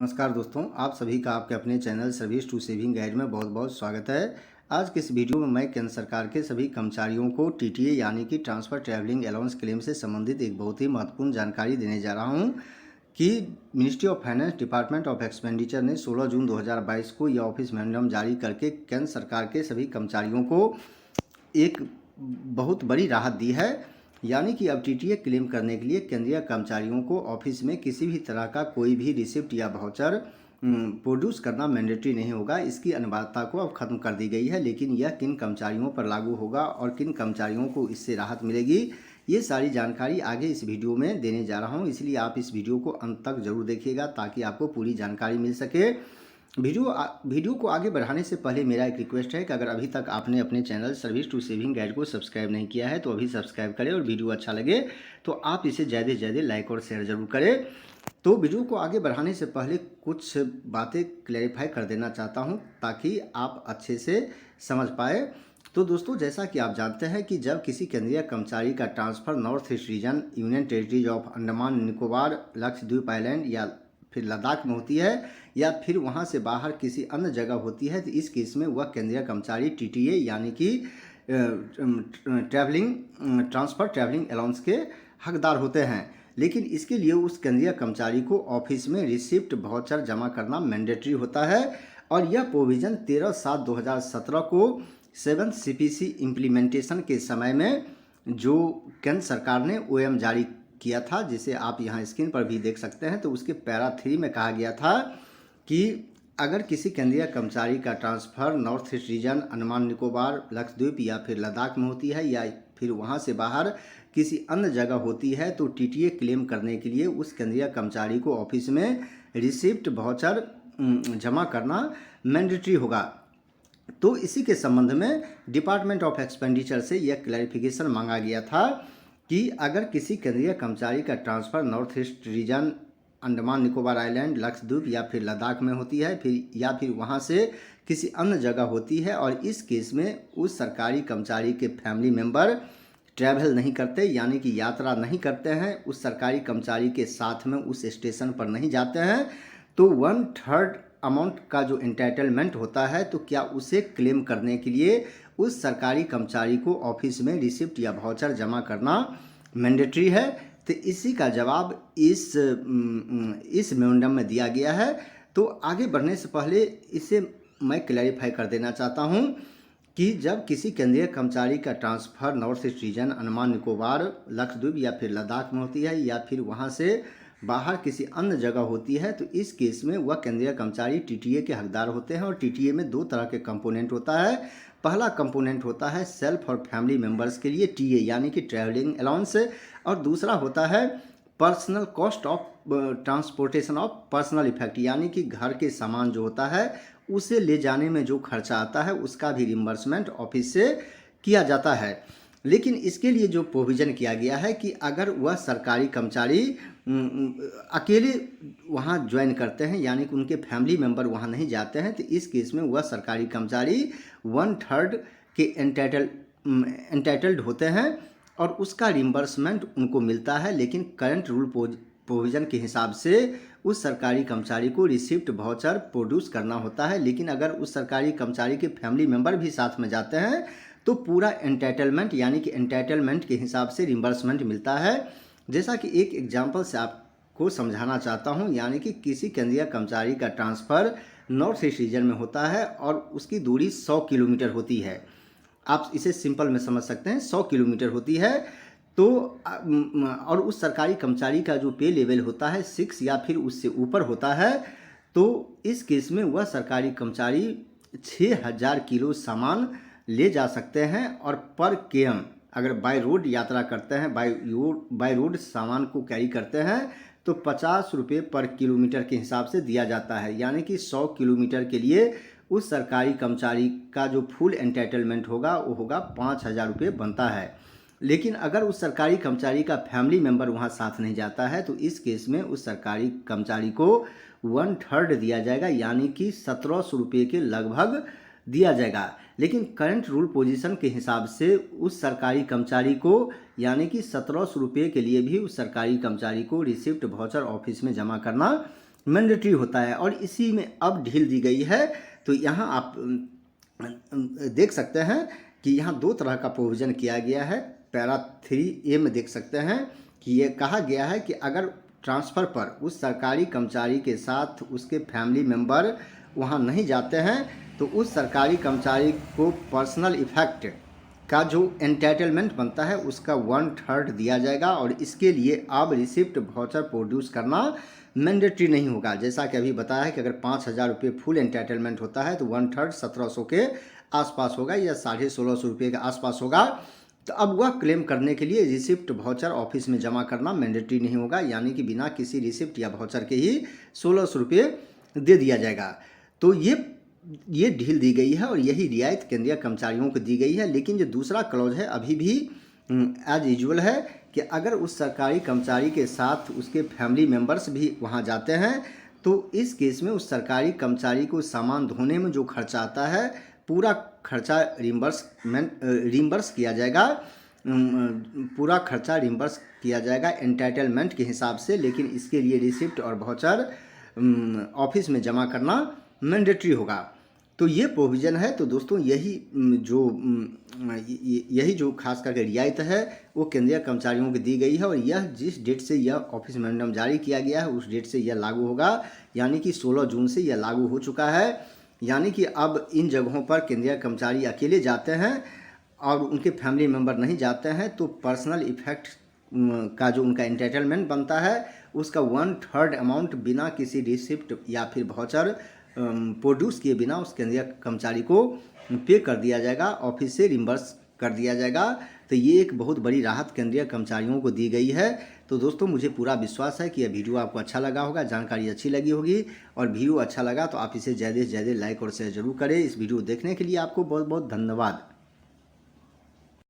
नमस्कार दोस्तों, आप सभी का आपके अपने channel service to saving guide में बहुत बहुत स्वागत है। आज के इस वीडियो में मैं केंद्र सरकार के सभी कर्मचारियों को टीटीए यानी कि ट्रांसफ़र ट्रैवलिंग अलाउंस क्लेम से संबंधित एक बहुत ही महत्वपूर्ण जानकारी देने जा रहा हूं कि ministry of finance department of expenditure ने 16 जून 2022 को यह ऑफिस मेमोरेंडम जारी करके केंद्र सरकार के सभी कर्मचारियों को एक बहुत बड़ी राहत दी है। यानी कि अब टीटीए क्लेम करने के लिए केंद्रीय कर्मचारियों को ऑफिस में किसी भी तरह का कोई भी रिसिप्ट या वाउचर प्रोड्यूस करना मैंडेटरी नहीं होगा। इसकी अनिवार्यता को अब खत्म कर दी गई है, लेकिन यह किन कर्मचारियों पर लागू होगा और किन कर्मचारियों को इससे राहत मिलेगी, ये सारी जानकारी आगे इस वीडियो में देने जा रहा हूँ। इसलिए आप इस वीडियो को अंत तक जरूर देखिएगा ताकि आपको पूरी जानकारी मिल सके। वीडियो को आगे बढ़ाने से पहले मेरा एक रिक्वेस्ट है कि अगर अभी तक आपने अपने channel service to saving guide को सब्सक्राइब नहीं किया है तो अभी सब्सक्राइब करें, और वीडियो अच्छा लगे तो आप इसे ज़्यादा से ज़्यादा लाइक और शेयर ज़रूर करें। तो वीडियो को आगे बढ़ाने से पहले कुछ बातें क्लैरिफाई कर देना चाहता हूं ताकि आप अच्छे से समझ पाए। तो दोस्तों, जैसा कि आप जानते हैं कि जब किसी केंद्रीय कर्मचारी का transfer north east region, union territories of Andaman Nicobar, Lakshadweep island या फिर लद्दाख में होती है या फिर वहां से बाहर किसी अन्य जगह होती है, तो इस केस में वह केंद्रीय कर्मचारी टीटीए यानी कि ट्रांसफ़र ट्रैवलिंग अलाउंस के हकदार होते हैं। लेकिन इसके लिए उस केंद्रीय कर्मचारी को ऑफिस में रिसिप्ट वाउचर जमा करना मैंडेटरी होता है, और यह प्रोविज़न 13/7/2017 को 7 सीपीसी इम्प्लीमेंटेशन के समय में जो केंद्र सरकार ने ओएम जारी किया था, जिसे आप यहाँ स्क्रीन पर भी देख सकते हैं, तो उसके पैरा 3 में कहा गया था कि अगर किसी केंद्रीय कर्मचारी का transfer north east region, Andaman Nicobar, Lakshadweep या फिर लद्दाख में होती है या फिर वहाँ से बाहर किसी अन्य जगह होती है, तो टीटीए क्लेम करने के लिए उस केंद्रीय कर्मचारी को ऑफिस में रिसिप्ट वाउचर जमा करना मैंडेटरी होगा। तो इसी के संबंध में डिपार्टमेंट ऑफ एक्सपेंडिचर से यह क्लैरिफिकेशन मांगा गया था कि अगर किसी केंद्रीय कर्मचारी का transfer north east region, Andaman Nicobar island, Lakshadweep या फिर लद्दाख में होती है फिर वहाँ से किसी अन्य जगह होती है, और इस केस में उस सरकारी कर्मचारी के फैमिली मेंबर ट्रैवल नहीं करते यानी कि यात्रा नहीं करते हैं, उस सरकारी कर्मचारी के साथ में उस स्टेशन पर नहीं जाते हैं, तो 1/3 अमाउंट का जो एंटाइटलमेंट होता है, तो क्या उसे क्लेम करने के लिए उस सरकारी कर्मचारी को ऑफिस में रिसिप्ट या वाउचर जमा करना मैंडेटरी है। तो इसी का जवाब इस मेमोरेंडम में दिया गया है। तो आगे बढ़ने से पहले इसे मैं क्लैरिफाई कर देना चाहता हूं कि जब किसी केंद्रीय कर्मचारी का transfer north east region, Andaman Nicobar, Lakshadweep या फिर लद्दाख में होती है या फिर वहां से बाहर किसी अन्य जगह होती है, तो इस केस में वह केंद्रीय कर्मचारी टीटीए के हकदार होते हैं। और टीटीए में 2 तरह के कंपोनेंट होता है। पहला कंपोनेंट होता है सेल्फ और फैमिली मेंबर्स के लिए टीए यानी कि ट्रैवलिंग अलाउंस, और दूसरा होता है personal cost of transportation of personal effect, यानी कि घर के सामान जो होता है उसे ले जाने में जो खर्चा आता है उसका भी रिम्बर्समेंट ऑफिस से किया जाता है। लेकिन इसके लिए जो प्रोविज़न किया गया है कि अगर वह सरकारी कर्मचारी अकेले वहाँ ज्वाइन करते हैं यानी कि उनके फैमिली मेंबर वहाँ नहीं जाते हैं, तो इस केस में वह सरकारी कर्मचारी 1/3 के एंटाइटल्ड होते हैं और उसका रिम्बर्समेंट उनको मिलता है। लेकिन करंट रूल प्रोविज़न के हिसाब से उस सरकारी कर्मचारी को रिसिप्ट वाउचर प्रोड्यूस करना होता है। लेकिन अगर उस सरकारी कर्मचारी के फैमिली मेंबर भी साथ में जाते हैं तो पूरा एंटाइटलमेंट यानी कि एंटाइटलमेंट के हिसाब से रिम्बर्समेंट मिलता है। जैसा कि एक एग्जांपल से आपको समझाना चाहता हूं, यानी कि किसी केंद्रीय कर्मचारी का ट्रांसफ़र नॉर्थ ईस्ट रीजन में होता है और उसकी दूरी 100 किलोमीटर होती है। आप इसे सिंपल में समझ सकते हैं, 100 किलोमीटर होती है। तो और उस सरकारी कर्मचारी का जो पे लेवल होता है 6 या फिर उससे ऊपर होता है, तो इस केस में वह सरकारी कर्मचारी 6000 किलो सामान ले जा सकते हैं। और पर केएम अगर बाय रोड यात्रा करते हैं, बाय रोड सामान को कैरी करते हैं, तो 50 रुपये पर किलोमीटर के हिसाब से दिया जाता है। यानी कि 100 किलोमीटर के लिए उस सरकारी कर्मचारी का जो फुल एंटाइटलमेंट होगा वो होगा 5000 रुपये बनता है। लेकिन अगर उस सरकारी कर्मचारी का फैमिली मेंबर वहाँ साथ नहीं जाता है, तो इस केस में उस सरकारी कर्मचारी को 1/3 दिया जाएगा यानी कि 1700 रुपये के लगभग दिया जाएगा। लेकिन करंट रूल पोजीशन के हिसाब से उस सरकारी कर्मचारी को यानी कि 1700 रुपये के लिए भी उस सरकारी कर्मचारी को रिसिप्ट वाउचर ऑफिस में जमा करना मैंडेटरी होता है और इसी में अब ढील दी गई है। तो यहाँ आप देख सकते हैं कि यहाँ दो तरह का प्रोविज़न किया गया है। पैरा 3A में देख सकते हैं कि ये कहा गया है कि अगर ट्रांसफ़र पर उस सरकारी कर्मचारी के साथ उसके फैमिली मेंबर वहाँ नहीं जाते हैं तो उस सरकारी कर्मचारी को पर्सनल इफ़ेक्ट का जो एंटाइटलमेंट बनता है उसका 1/3 दिया जाएगा और इसके लिए अब रिसिप्ट वाउचर प्रोड्यूस करना मैंडेटरी नहीं होगा। जैसा कि अभी बताया है कि अगर 5,000 रुपये फुल एंटाइटलमेंट होता है तो 1/3 1700 के आसपास होगा या 1650 रुपये के आसपास होगा। तो अब वह क्लेम करने के लिए रिसिप्ट वाउचर ऑफिस में जमा करना मैंडेटरी नहीं होगा, यानी कि बिना किसी रिसिप्ट या वाउचर के ही 1600 रुपये दे दिया जाएगा। तो ये ढील दी गई है और यही रियायत केंद्रीय कर्मचारियों को दी गई है। लेकिन जो दूसरा क्लॉज है अभी भी एज यूजुअल है कि अगर उस सरकारी कर्मचारी के साथ उसके फैमिली मेंबर्स भी वहाँ जाते हैं तो इस केस में उस सरकारी कर्मचारी को सामान धोने में जो खर्चा आता है पूरा खर्चा रिम्बर्स किया जाएगा। पूरा खर्चा रिम्बर्स किया जाएगा एंटाइटलमेंट के हिसाब से, लेकिन इसके लिए रिसिप्ट और वाउचर ऑफिस में जमा करना मैंडेटरी होगा। तो ये प्रोविज़न है। तो दोस्तों यही जो खास करके रियायत है वो केंद्रीय कर्मचारियों को दी गई है और यह जिस डेट से यह ऑफिस मेमोरेंडम जारी किया गया है उस डेट से यह लागू होगा, यानी कि 16 जून से यह लागू हो चुका है। यानी कि अब इन जगहों पर केंद्रीय कर्मचारी अकेले जाते हैं और उनके फैमिली मेम्बर नहीं जाते हैं तो पर्सनल इफेक्ट का जो उनका एंटाइटलमेंट बनता है उसका 1/3 अमाउंट बिना किसी रिसिप्ट या फिर वाउचर प्रोड्यूस किए बिना उस केंद्रीय कर्मचारी को पे कर दिया जाएगा, ऑफिस से रिम्बर्स कर दिया जाएगा। तो ये एक बहुत बड़ी राहत केंद्रीय कर्मचारियों को दी गई है। तो दोस्तों मुझे पूरा विश्वास है कि यह वीडियो आपको अच्छा लगा होगा, जानकारी अच्छी लगी होगी और वीडियो अच्छा लगा तो आप इसे ज़्यादा से ज़्यादा लाइक और शेयर जरूर करें। इस वीडियो देखने के लिए आपको बहुत बहुत धन्यवाद।